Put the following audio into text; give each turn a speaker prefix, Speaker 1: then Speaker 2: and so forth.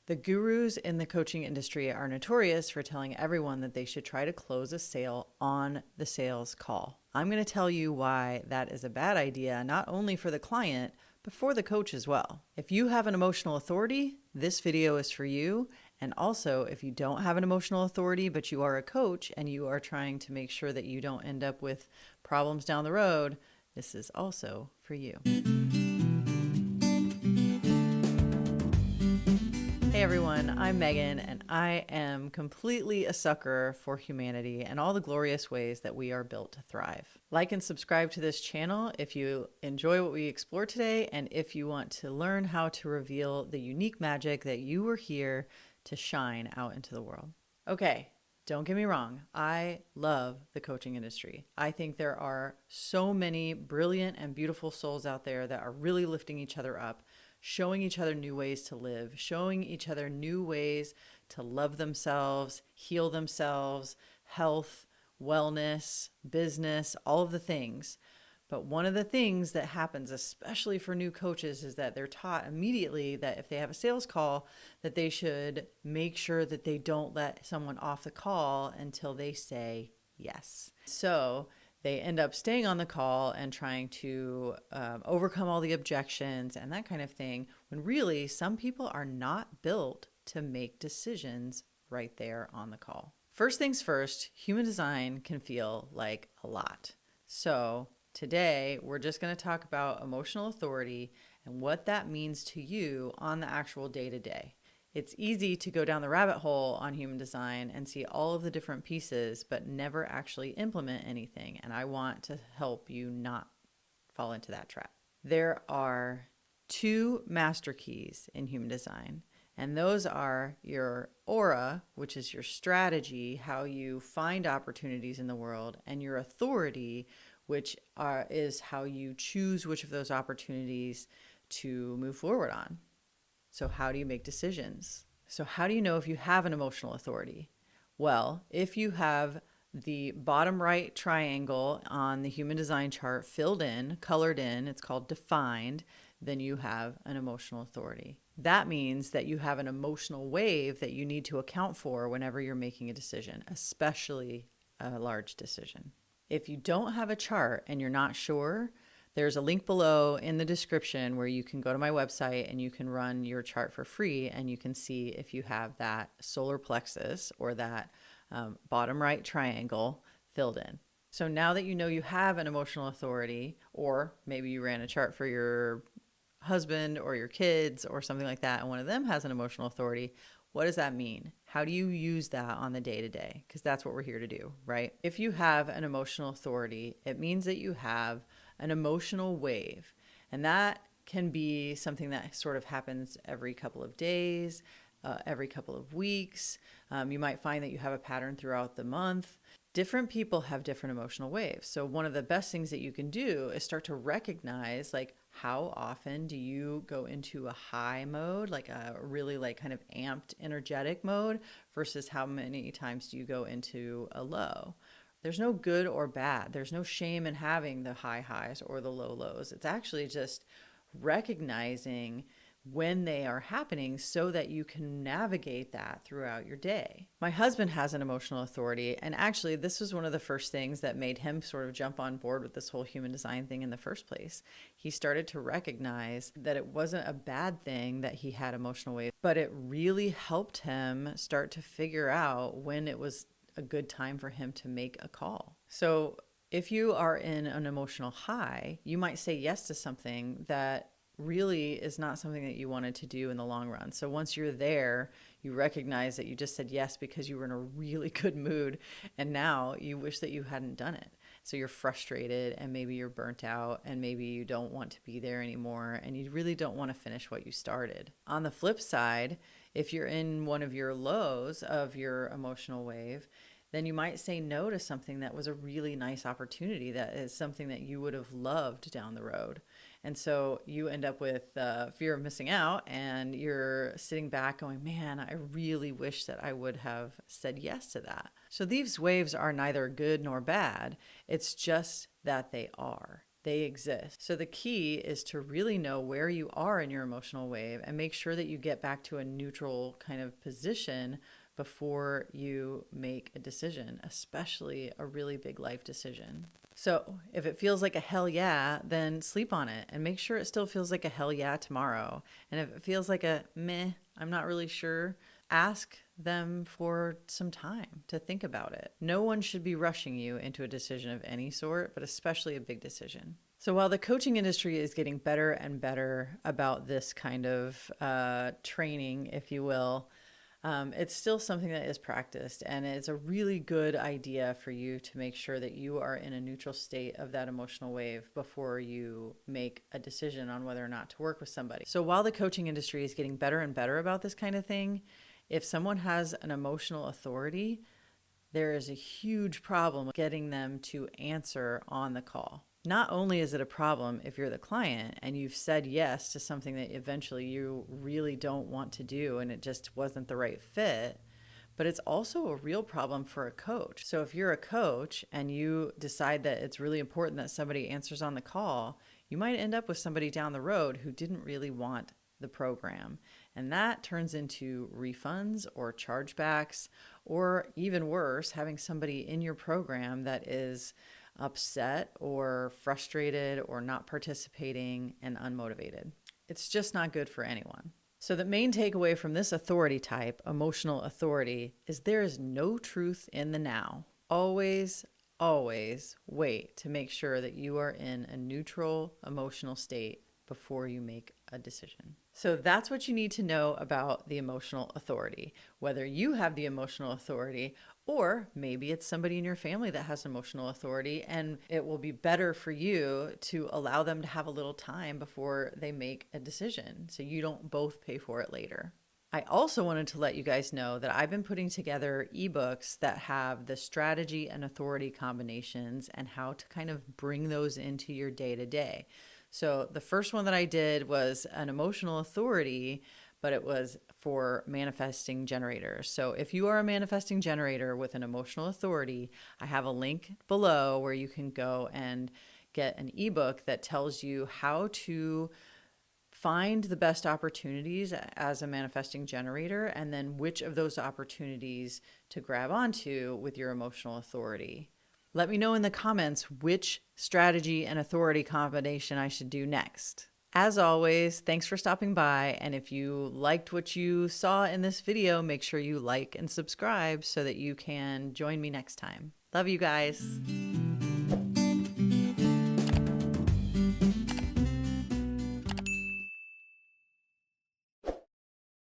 Speaker 1: The gurus in the coaching industry are notorious for telling everyone that they should try to close a sale on the sales call. I'm going to tell you why that is a bad idea, not only for the client, but for the coach as well. If you have an emotional authority, this video is for you. And also, if you don't have an emotional authority, but you are a coach and you are trying to make sure that you don't end up with problems down the road, this is also for you. Hey everyone, I'm Megan, and I am completely a sucker for humanity and all the glorious ways that we are built to thrive. Like and subscribe to this channel if you enjoy what we explore today, and if you want to learn how to reveal the unique magic that you were here to shine out into the world. Okay, don't get me wrong, I love the coaching industry. I think there are so many brilliant and beautiful souls out there that are really lifting each other up, showing each other new ways to live, showing each other new ways to love themselves, heal themselves, health, wellness, business, all of the things. But one of the things that happens, especially for new coaches, is that they're taught immediately that if they have a sales call, that they should make sure that they don't let someone off the call until they say yes. So they end up staying on the call and trying to overcome all the objections and that kind of thing, when really some people are not built to make decisions right there on the call. First things first, human design can feel like a lot. So today, we're just going to talk about emotional authority and what that means to you on the actual day-to-day. It's easy to go down the rabbit hole on human design and see all of the different pieces, but never actually implement anything. And I want to help you not fall into that trap. There are two master keys in human design, and those are your aura, which is your strategy, how you find opportunities in the world, and your authority, which is how you choose which of those opportunities to move forward on. So how do you make decisions? So how do you know if you have an emotional authority? Well, if you have the bottom right triangle on the human design chart filled in, colored in, it's called defined, then you have an emotional authority. That means that you have an emotional wave that you need to account for whenever you're making a decision, especially a large decision. If you don't have a chart and you're not sure, there's a link below in the description where you can go to my website and you can run your chart for free, and you can see if you have that solar plexus or that bottom right triangle filled in. So now that you know you have an emotional authority, or maybe you ran a chart for your husband or your kids or something like that, and one of them has an emotional authority, what does that mean? How do you use that on the day-to-day? Because that's what we're here to do, right? If you have an emotional authority, it means that you have an emotional wave. And that can be something that sort of happens every couple of days, every couple of weeks. You might find that you have a pattern throughout the month. Different people have different emotional waves. So one of the best things that you can do is start to recognize, like, how often do you go into a high mode, like a really like kind of amped energetic mode, versus how many times do you go into a low? There's no good or bad. There's no shame in having the high highs or the low lows. It's actually just recognizing when they are happening so that you can navigate that throughout your day. My husband has an emotional authority, and actually this was one of the first things that made him sort of jump on board with this whole human design thing in the first place. He started to recognize that it wasn't a bad thing that he had emotional waves, but it really helped him start to figure out when it was a good time for him to make a call. So if you are in an emotional high, you might say yes to something that really is not something that you wanted to do in the long run. So once you're there, you recognize that you just said yes because you were in a really good mood, and now you wish that you hadn't done it. So you're frustrated, and maybe you're burnt out, and maybe you don't want to be there anymore, and you really don't want to finish what you started. On the flip side, if you're in one of your lows of your emotional wave, then you might say no to something that was a really nice opportunity, that is something that you would have loved down the road. And so you end up with fear of missing out, and you're sitting back going, man, I really wish that I would have said yes to that. So these waves are neither good nor bad. It's just that they are. they exist. So the key is to really know where you are in your emotional wave and make sure that you get back to a neutral kind of position before you make a decision, especially a really big life decision. So if it feels like a hell yeah, then sleep on it and make sure it still feels like a hell yeah tomorrow. And if it feels like a meh, I'm not really sure, ask them for some time to think about it. No one should be rushing you into a decision of any sort, but especially a big decision. So while the coaching industry is getting better and better about this kind of training, if you will, it's still something that is practiced, and it's a really good idea for you to make sure that you are in a neutral state of that emotional wave before you make a decision on whether or not to work with somebody. So while the coaching industry is getting better and better about this kind of thing, if someone has an emotional authority, there is a huge problem getting them to answer on the call. Not only is it a problem if you're the client and you've said yes to something that eventually you really don't want to do and it just wasn't the right fit, but it's also a real problem for a coach. So if you're a coach and you decide that it's really important that somebody answers on the call, you might end up with somebody down the road who didn't really want the program. And that turns into refunds or chargebacks, or even worse, having somebody in your program that is upset or frustrated or not participating and unmotivated. It's just not good for anyone. So the main takeaway from this authority type, emotional authority, is there is no truth in the now. Always, always wait to make sure that you are in a neutral emotional state before you make a decision. So that's what you need to know about the emotional authority, whether you have the emotional authority or maybe it's somebody in your family that has emotional authority, and it will be better for you to allow them to have a little time before they make a decision so you don't both pay for it later. I also wanted to let you guys know that I've been putting together ebooks that have the strategy and authority combinations and how to kind of bring those into your day-to-day. So the first one that I did was an emotional authority, but it was for manifesting generators. So if you are a manifesting generator with an emotional authority, I have a link below where you can go and get an ebook that tells you how to find the best opportunities as a manifesting generator, and then which of those opportunities to grab onto with your emotional authority. Let me know in the comments which strategy and authority combination I should do next. As always, thanks for stopping by, and if you liked what you saw in this video, make sure you like and subscribe so that you can join me next time. Love you guys.